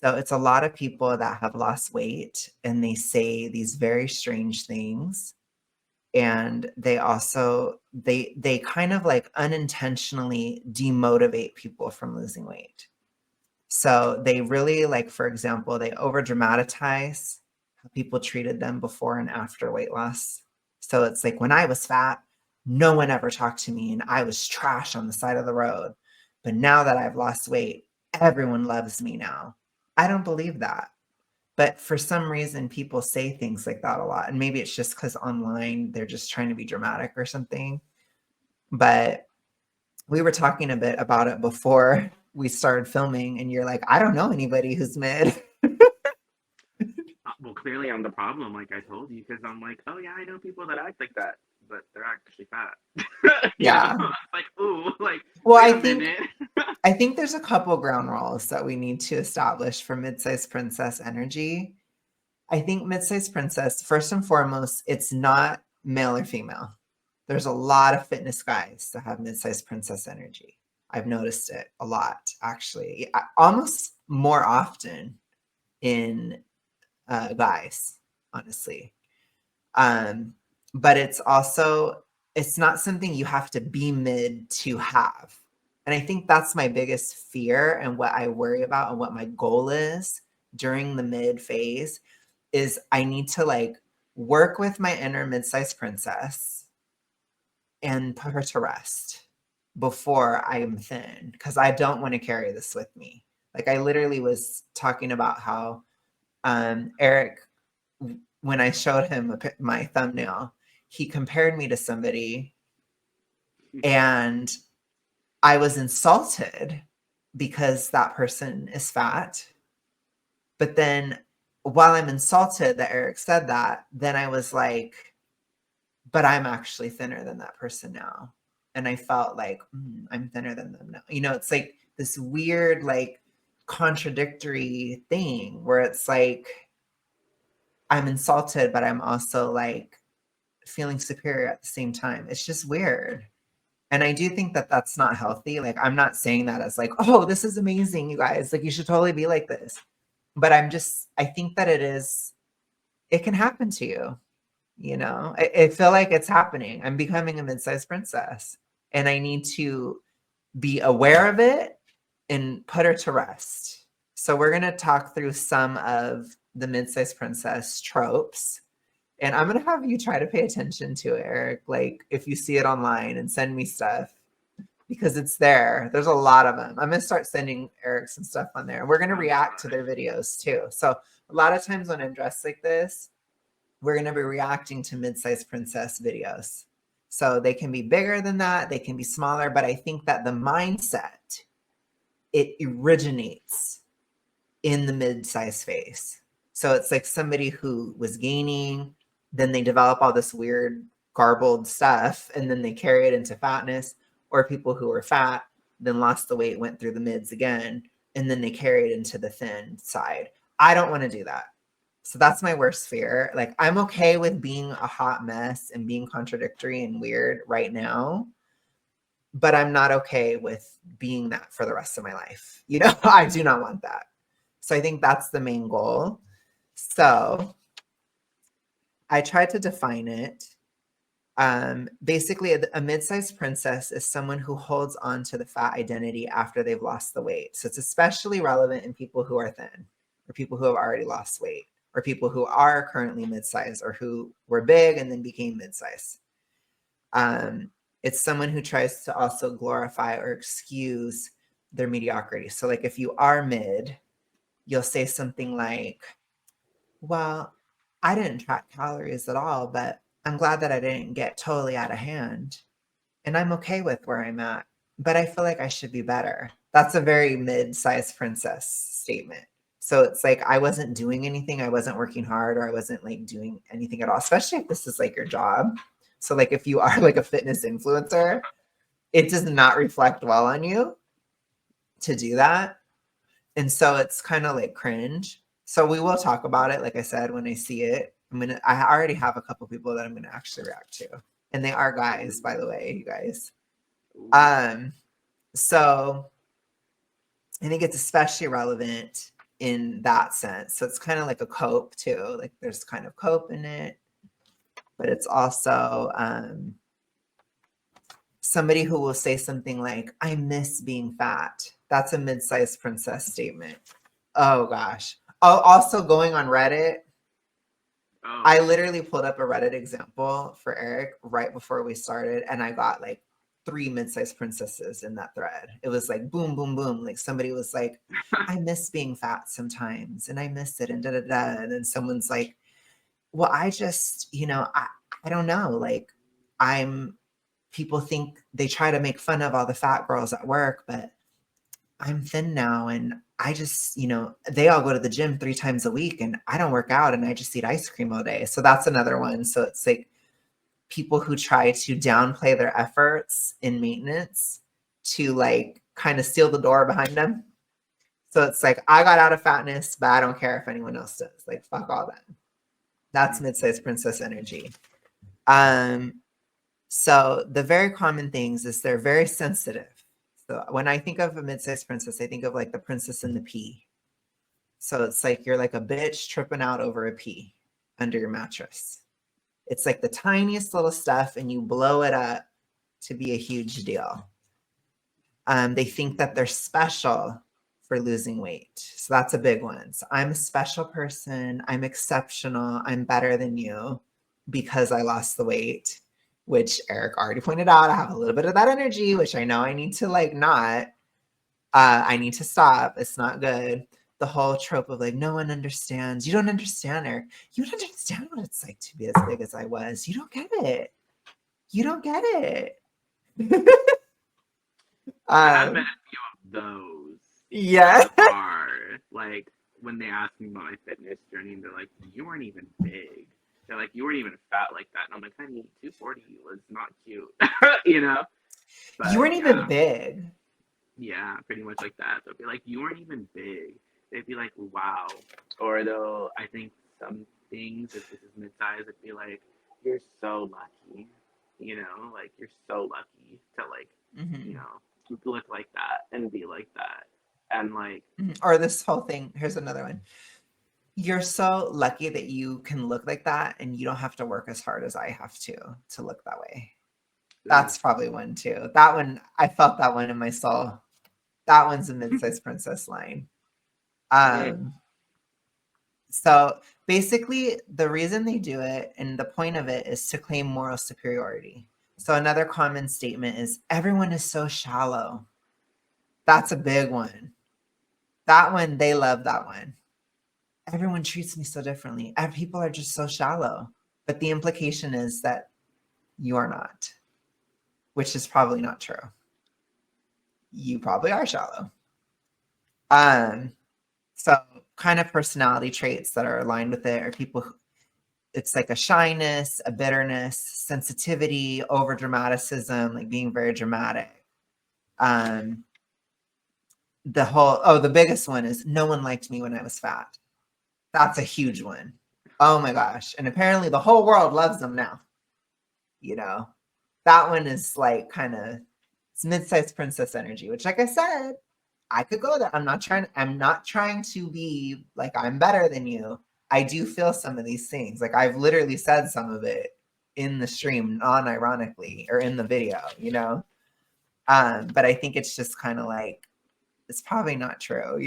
So, it's a lot of people that have lost weight and they say these very strange things. And they also they kind of like unintentionally demotivate people from losing weight. So they really like, for example, they over dramatize how people treated them before and after weight loss. So it's like when I was fat, no one ever talked to me and I was trash on the side of the road. But now that I've lost weight, everyone loves me now. I don't believe that. But for some reason, people say things like that a lot. And maybe it's just because online they're just trying to be dramatic or something. But we were talking a bit about it before we started filming, and you're like, I don't know anybody who's mid. Well, clearly I'm the problem, like I told you, because I'm like, oh yeah, I know people that act like that, but they're actually fat. You know, Yeah. it's like, ooh, like Well, wait I a think minute. I think there's a couple ground rules that we need to establish for mid-sized princess energy. I think mid-sized princess, first and foremost, it's not male or female. There's a lot of fitness guys that have mid-sized princess energy. I've noticed it a lot, actually, almost more often in guys, honestly. Um, but it's not something you have to be mid to have. And I think that's my biggest fear and what I worry about and what my goal is during the mid phase is I need to like work with my inner mid-sized princess and put her to rest before I am thin because I don't want to carry this with me. Like I literally was talking about how Eric, when I showed him my thumbnail, he compared me to somebody and I was insulted because that person is fat. But then while I'm insulted that Eric said that, then I was like, but I'm actually thinner than that person now. And I felt like I'm thinner than them now. You know, it's like this weird, like contradictory thing where it's like I'm insulted, but I'm also like feeling superior at the same time. It's just weird. And I do think that that's not healthy. Like, I'm not saying that as like, oh, this is amazing, you guys. Like, you should totally be like this. But I think that it can happen to you. You know, I feel like it's happening. I'm becoming a mid-sized princess and I need to be aware of it and put her to rest. So we're going to talk through some of the mid-sized princess tropes. And I'm going to have you try to pay attention to it, Eric. Like if you see it online and send me stuff because it's there. There's a lot of them. I'm going to start sending Eric some stuff on there. We're going to react to their videos too. So a lot of times when I'm dressed like this, we're going to be reacting to mid-sized princess videos. So they can be bigger than that, they can be smaller, but I think that the mindset, it originates in the mid-sized phase. So it's like somebody who was gaining, then they develop all this weird garbled stuff, and then they carry it into fatness, or people who are fat, then lost the weight, went through the mids again, and then they carry it into the thin side. I don't want to do that. So that's my worst fear. Like I'm okay with being a hot mess and being contradictory and weird right now, but I'm not okay with being that for the rest of my life. You know, I do not want that. So I think that's the main goal. So I tried to define it. Basically, a mid-sized princess is someone who holds on to the fat identity after they've lost the weight. So it's especially relevant in people who are thin or people who have already lost weight, or people who are currently mid-size or who were big and then became mid-size. It's someone who tries to also glorify or excuse their mediocrity. So like if you are mid, you'll say something like, well, I didn't track calories at all, but I'm glad that I didn't get totally out of hand. And I'm okay with where I'm at, but I feel like I should be better. That's a very mid-sized princess statement. So it's like I wasn't doing anything, I wasn't working hard, or I wasn't like doing anything at all, especially if this is like your job. So like if you are like a fitness influencer, it does not reflect well on you to do that. And so it's kind of like cringe. So we will talk about it, like I said, when I see it. I already have a couple people that I'm gonna actually react to. And they are guys, by the way, you guys. So I think it's especially relevant in that sense. So it's kind of like a cope too. Like there's kind of cope in it, but it's also somebody who will say something like, I miss being fat. That's a mid-sized princess statement. Oh gosh. Oh, also going on Reddit. Oh. I literally pulled up a Reddit example for Eric right before we started, and I got like 3 mid-sized princesses in that thread. It was like boom, boom, boom. Like somebody was like, I miss being fat sometimes and I miss it and da da da. And then someone's like, well, I just, I don't know. Like people think they try to make fun of all the fat girls at work, but I'm thin now and I just, they all go to the gym 3 times a week and I don't work out and I just eat ice cream all day. So that's another one. So it's like people who try to downplay their efforts in maintenance to like kind of steal the door behind them. So it's like, I got out of fatness, but I don't care if anyone else does. Like, fuck all that. That's mid-sized princess energy. So the very common things is they're very sensitive. So when I think of a mid-sized princess, I think of like the princess and the pea. So it's like you're like a bitch tripping out over a pea under your mattress. It's like the tiniest little stuff and you blow it up to be a huge deal. They think that they're special for losing weight. So that's a big one. So I'm a special person. I'm exceptional. I'm better than you because I lost the weight, which Eric already pointed out. I have a little bit of that energy, which I know I need to like not. I need to stop. It's not good. The whole trope of like, no one understands. You don't understand, Eric. You don't understand what it's like to be as big as I was. You don't get it. You don't get it. I have met a few of those. Yeah. Like when they ask me about my fitness journey, they're like, "You weren't even big." They're like, "You weren't even fat like that." And I'm like, "Honey, 240 was not cute," you know. But, you weren't even big. Yeah, pretty much like that. They'll be like, "You weren't even big." They'd be like, "Wow," or they'll. I think some things, if this is mid-size, it'd be like, "You're so lucky," like you're so lucky to like, look like that and be like that, and like, or this whole thing. Here's another one. You're so lucky that you can look like that and you don't have to work as hard as I have to look that way. That's probably one too. That one, I felt that one in my soul. That one's a mid-sized princess line. So basically the reason they do it and the point of it is to claim moral superiority. So another common statement is everyone is so shallow. That's a big one. That one, they love that one. Everyone treats me so differently. People are just so shallow. But the implication is that you are not, which is probably not true. You probably are shallow. So kind of personality traits that are aligned with it are people who, it's like a shyness, a bitterness, sensitivity, over dramaticism, like being very dramatic. The biggest one is no one liked me when I was fat. That's a huge one. Oh my gosh. And apparently the whole world loves them now. That one is like it's mid-sized princess energy, which like I said, I could go there. I'm not trying to be like I'm better than you. I do feel some of these things. Like I've literally said some of it in the stream, non-ironically, or in the video, But I think it's just kind of like, it's probably not true,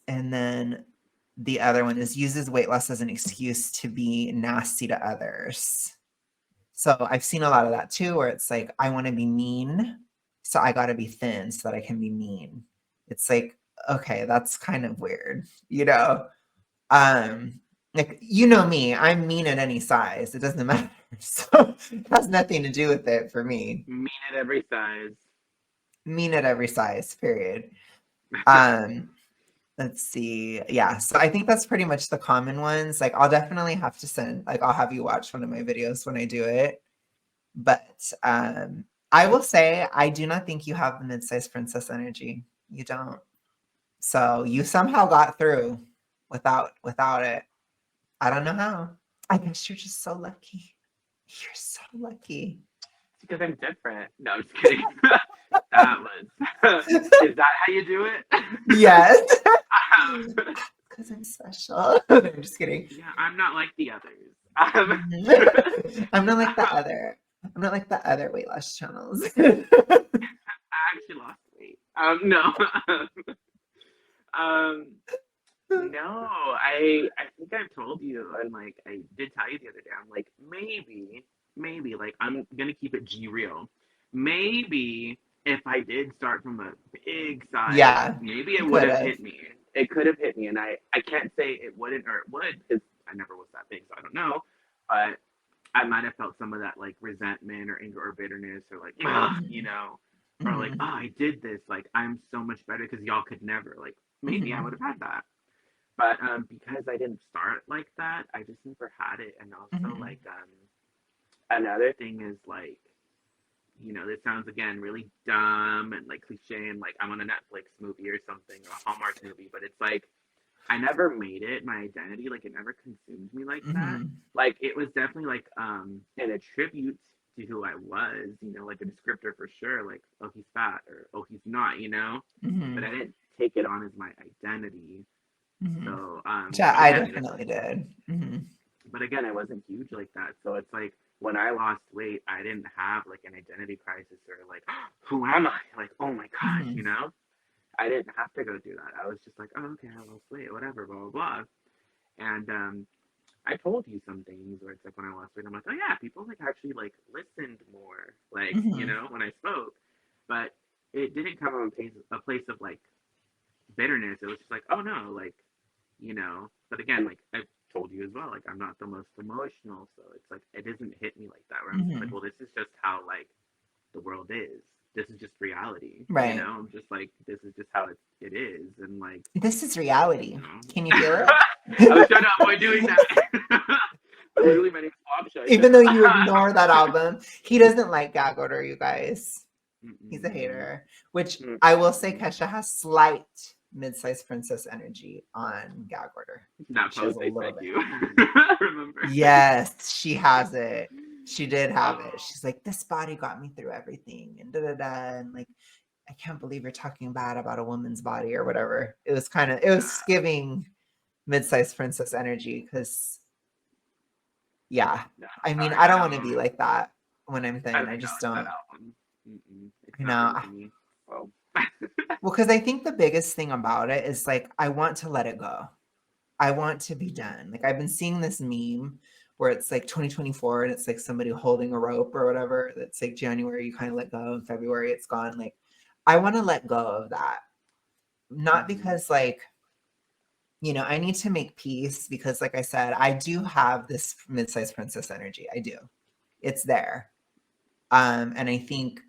And then the other one is uses weight loss as an excuse to be nasty to others. So I've seen a lot of that too, where it's like, I want to be mean, so I got to be thin so that I can be mean. It's like, okay, that's kind of weird, Like, me, I'm mean at any size. It doesn't matter. So it has nothing to do with it for me. Mean at every size. Mean at every size, period. Let's see. Yeah. So I think that's pretty much the common ones. Like I'll definitely have to I'll have you watch one of my videos when I do it. But I will say I do not think you have the mid-sized princess energy. You don't. So you somehow got through without it. I don't know how. I guess you're just so lucky. You're so lucky. It's because I'm different. No, I'm just kidding. That was. Is that how you do it? Yes. Because I'm special. I'm just kidding. Yeah, I'm not like the others. I'm not like the other. I'm not like the other weight loss channels. I actually lost weight. No. No, I think I've told you, and like I did tell you the other day, I'm like, maybe maybe, like, I'm gonna keep it G real. Maybe if I did start from a big size, Yeah, maybe it you would could have have. hit me. It could have hit me, and I can't say it wouldn't or it would because I never was that big, so I don't know. But I might have felt some of that like resentment or anger or bitterness or like, you Mhm. know, or like, oh, Mhm. I did this. Like, I'm so much better because y'all could never. Like, maybe I would Mhm. have had that. But because I didn't start like that, I just never had it. And also, Mhm. like, another thing is like, this sounds again really dumb and like cliche and like I'm on a Netflix movie or something or a Hallmark movie, but it's like I never made it my identity. Like it never consumed me like that. Mhm. Like it was definitely like an attribute to who I was, like a descriptor for sure, like, oh he's fat or oh he's not. But I Mhm. didn't take it on as my identity. Mhm. So Yeah, but I again, it definitely did. Mhm. I wasn't huge like that. So it's like when I lost weight, I didn't have like an identity crisis or like, who am I? Like, oh my gosh. Mhm. I didn't have to go do that. I was just like, oh, okay, I lost weight, whatever, blah, blah, blah. And I told you some things where it's like when I lost weight, I'm like, oh yeah, people like actually like listened more, like, Mhm. when I spoke. But it didn't come from a place of like bitterness. It was just like, oh no, like. But again, like I told you as well, like I'm not the most emotional, so it's like it doesn't hit me like that. Where I'm just like, Mhm. well, this is just how like the world is. This is just reality. Right. I'm just like, this is just how it is, and like, This is reality. you know. Can you feel I was trying it? to avoid doing that, but literally, my name's Flopsha. I should Even though you have. ignore that album, he doesn't like gag order, you guys. He's a Mm-mm. hater. Which I will say Mm-mm. Kesha has slight mid-sized princess energy on gag order. That She has pose a I little sent bit. you. Remember? Yes, she has it. She did have it. Oh, She's like, this body got me through everything, and da da da. And like, I can't believe you're talking bad about a woman's body or whatever. It was yeah. giving mid-sized princess energy because, yeah. No, I mean, sorry. I I don't want to be don't. like that when I'm I thin. I don't just know that don't. album. It's I not know. really for me. Well. Well, because I think the biggest thing about it is like, I want to let it go. I want to be done. Like, I've been seeing this meme where it's like 2024 and it's like somebody holding a rope or whatever. That's like January, you kind of let go, in February, it's gone. Like, I want to let go of that. Not Mhm. because, like, I need to make peace because, like I said, I do have this mid-sized princess energy. I do. It's there. And I think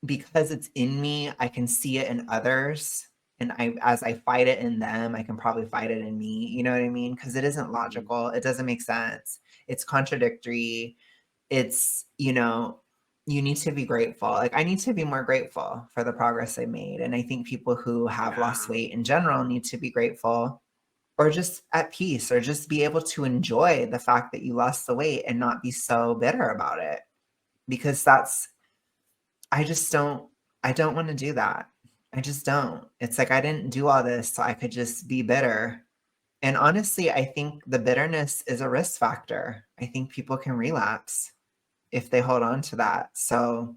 because it's in me, I can see it in others. And as I fight it in them, I can probably fight it in me. You know what I mean? Because it isn't Mhm. logical. It doesn't make sense. It's contradictory. It's, you need to be grateful. Like, I need to be more grateful for the progress I made. And I think people who have lost Yeah. weight in general need to be grateful or just at peace or just be able to enjoy the fact that you lost the weight and not be so bitter about it. Because I just I don't want to do that. I just don't. It's like I didn't do all this so I could just be bitter. And honestly, I think the bitterness is a risk factor. I think people can relapse if they hold on to that. So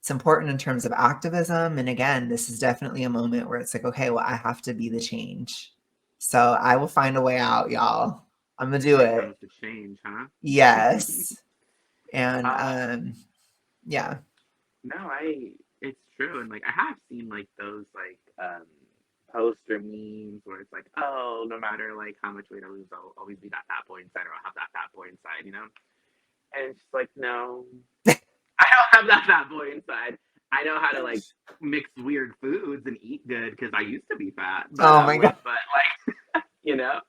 it's important in terms of activism. And again, this is definitely a moment where it's like, okay, well, I have to be the change. So I will find a way out, y'all. I'm gonna do When it it. comes to change, huh? Yes. And uh, yeah. no, it's true, and like I have seen like those like posts or memes where it's like, oh, no matter like how much weight I lose, I'll always be that fat boy inside, or I'll have that fat boy inside. And it's just like, no, I don't have that fat boy inside. I know how to like mix weird foods and eat good because I used to be fat, but Oh my God. like you know,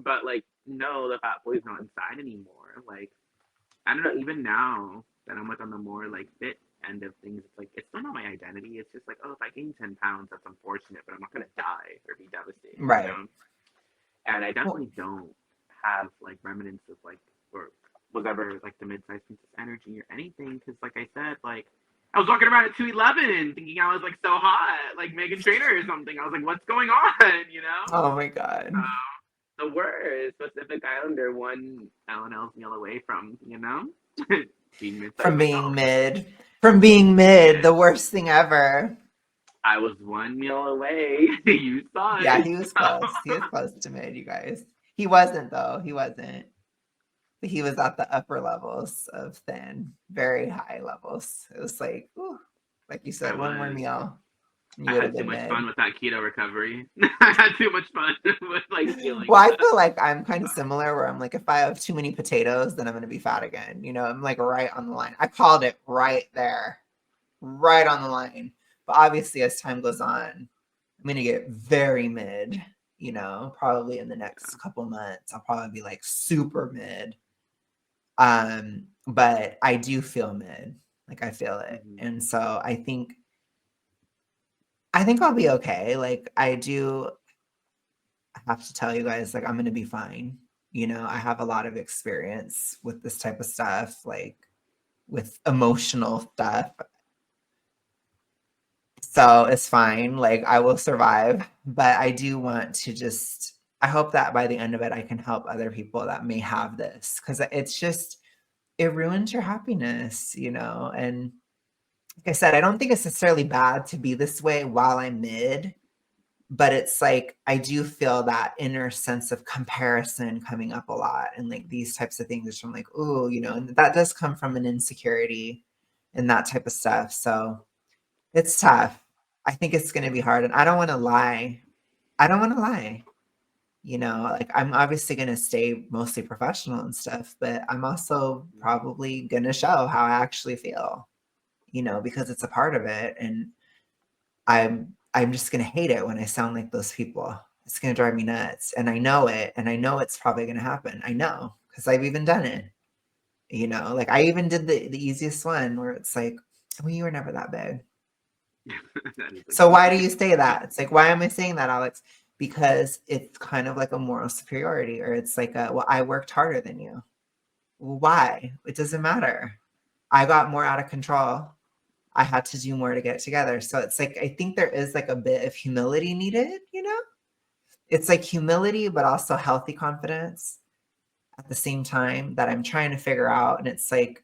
but like no, the fat boy's not inside anymore. Like I don't know, even now that I'm like on the more like fit end of things, it's like it's still not my identity. It's just like, oh, if I gain 10 pounds, that's unfortunate, but I'm not gonna die or be devastated. Right. And I Well, definitely don't have like remnants of like or whatever like the mid-sized princess energy or anything, because like I said, like I was walking around at 211 thinking I was like so hot, like Megan Trainor or something. I was like, what's going on? oh my God. The worst Pacific Islander, one L&L's meal away from, being mid-sized From being myself. mid. From being mid, the worst thing ever. I was one meal away. You saw Yeah, it. he was close. He was close to mid, you guys. He wasn't though. He wasn't. He was at the upper levels of thin, very high levels. It was like, ooh, like you said, one more meal, and I you would have had too been much mid. fun with that keto recovery. I had too much fun with like Well, feeling. I feel like I'm kind of similar where I'm like, if I have too many potatoes, then I'm going to be fat again. You know, I'm like right on the line. I called it right there, right on the line. But obviously, as time goes on, I'm going to get very mid, you know, probably in the next couple months. I'll probably be like super mid. But I do feel mid, like I feel it. Mhm. And so I think I'll be okay. Like I do have to tell you guys, like I'm gonna be fine. You know, I have a lot of experience with this type of stuff, like with emotional stuff. So it's fine. Like I will survive. But I do want to just I hope that by the end of it I can help other people that may have this. Cause it's just it ruins your happiness, you know. And like I said, I don't think it's necessarily bad to be this way while I'm mid, but it's like I do feel that inner sense of comparison coming up a lot, and like these types of things from like, ooh, you know, and that does come from an insecurity and that type of stuff. So it's tough. I think it's going to be hard, and I don't want to lie. I don't want to lie. You know, like I'm obviously going to stay mostly professional and stuff, but I'm also probably going to show how I actually feel, you know, because it's a part of it. And I'm just gonna hate it when I sound like those people. It's gonna drive me nuts. And I know it, and I know it's probably gonna happen. I know, because I've even done it. You know, like I even did the easiest one where it's like, well, you were never that big. That is like So the why do you easiest say one. that? It's like, why am I saying that, Alex? Because it's kind of like a moral superiority, or it's like a, well, I worked harder than you. Well, why? It doesn't matter. I got more out of control. I had to do more to get it together. So it's like, I think there is like a bit of humility needed, you know? It's like humility, but also healthy confidence at the same time that I'm trying to figure out. And it's like,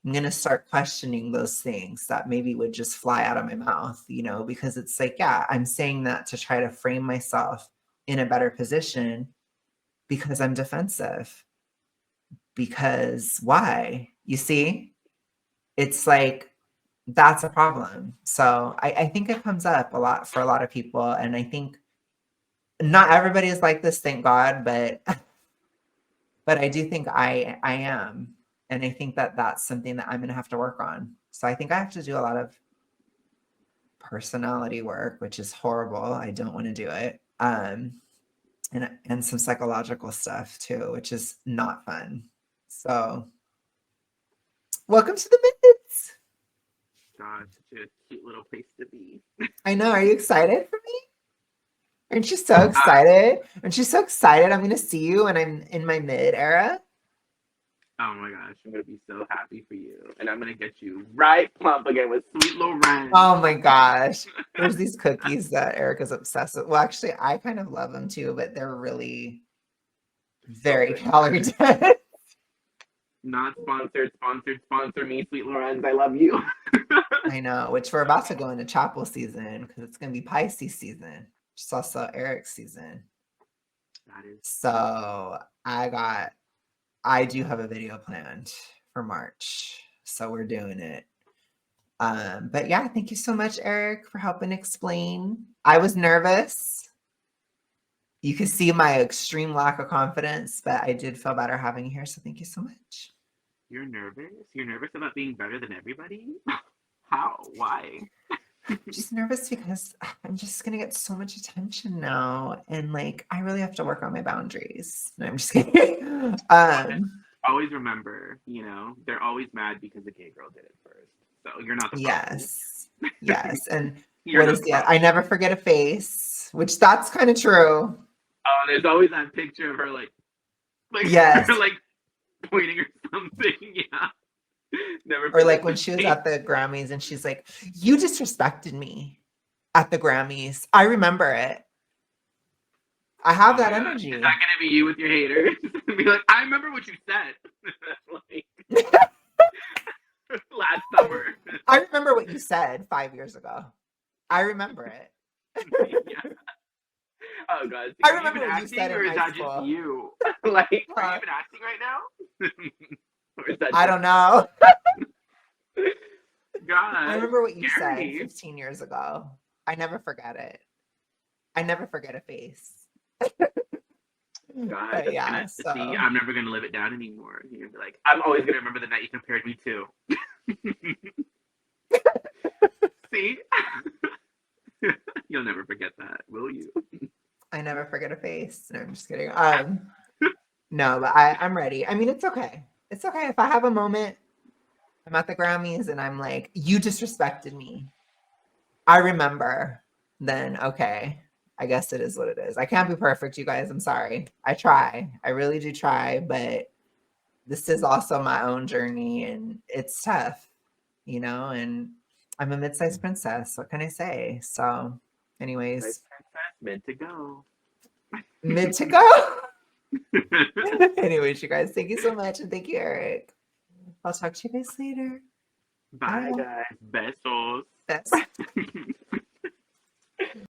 I'm going to start questioning those things that maybe would just fly out of my mouth, you know, because it's like, yeah, I'm saying that to try to frame myself in a better position because I'm defensive. Because why? You see, it's like, that's a problem. So I think it comes up a lot for a lot of people. And I think not everybody is like this, thank God, but I do think I am. And I think that that's something that I'm going to have to work on. So I think I have to do a lot of personality work, which is horrible. I don't want to do it. And some psychological stuff too, which is not fun. So welcome to the minutes. God, such a cute little place to be. I know. Are you excited for me? Aren't you so excited? Aren't you so excited? I'm going to see you when I'm in my mid era. Oh my gosh, I'm gonna be so happy for you, and I'm gonna get you right plump again with Sweet Loren. Oh my gosh. There's these cookies that Erica's obsessed with. Well, actually, I kind of love them too, but they're really very calorie dense. Not sponsored. Sponsor me, Sweet Lorenz. I love you. I know, which we're about to go into chapel season because it's going to be Pisces season, which is also Eric's season. That is. So I do have a video planned for March. So we're doing it. But yeah, thank you so much, Eric, for helping explain. I was nervous. You can see my extreme lack of confidence, but I did feel better having you here. So thank you so much. You're nervous? You're nervous about being better than everybody? How? Why? I'm just nervous because I'm just gonna get so much attention now, and like I really have to work on my boundaries. No, I'm just kidding. Always remember, you know, they're always mad because the gay girl did it first. So you're not the problem. Yes, and You're what not is the the? problem. I never forget a face, which that's kind of true. Oh, there's always that picture of her like Yes, like pointing or something. Yeah. Never or forget like when the she was face. at the Grammys and she's like, "You disrespected me at the Grammys." I remember it. I have Oh that my gosh. Is that energy. gonna be you with your haters? Be like, I remember what you said. Like last summer. I remember what you said 5 years ago. I remember it. Yeah. Oh god. So I are you remember even what you said acting in or is high that just school. you? Like, are you Huh? even acting right now? Or is that I don't know. God, I remember what you said scary. 15 years ago. I never forget it. I never forget a face. God, But that's yeah, gonna see. so I'm never gonna live it down anymore. You're gonna be like, I'm always gonna remember the night you compared me to. See, you'll never forget that, will you? I never forget a face. No, I'm just kidding. No, but I'm ready. I mean, it's okay. It's okay if I have a moment. I'm at the Grammys and I'm like, you disrespected me. I remember. Then okay, I guess it is what it is. I can't be perfect, you guys. I'm sorry. I try. I really do try, but this is also my own journey and it's tough, you know, and I'm a mid-sized princess. What can I say? So, Nice anyways, princess, meant to go. mid to go. Anyways, you guys, thank you so much. And thank you, Eric. I'll talk to you guys later. Bye, Bye. guys. Besos. Best.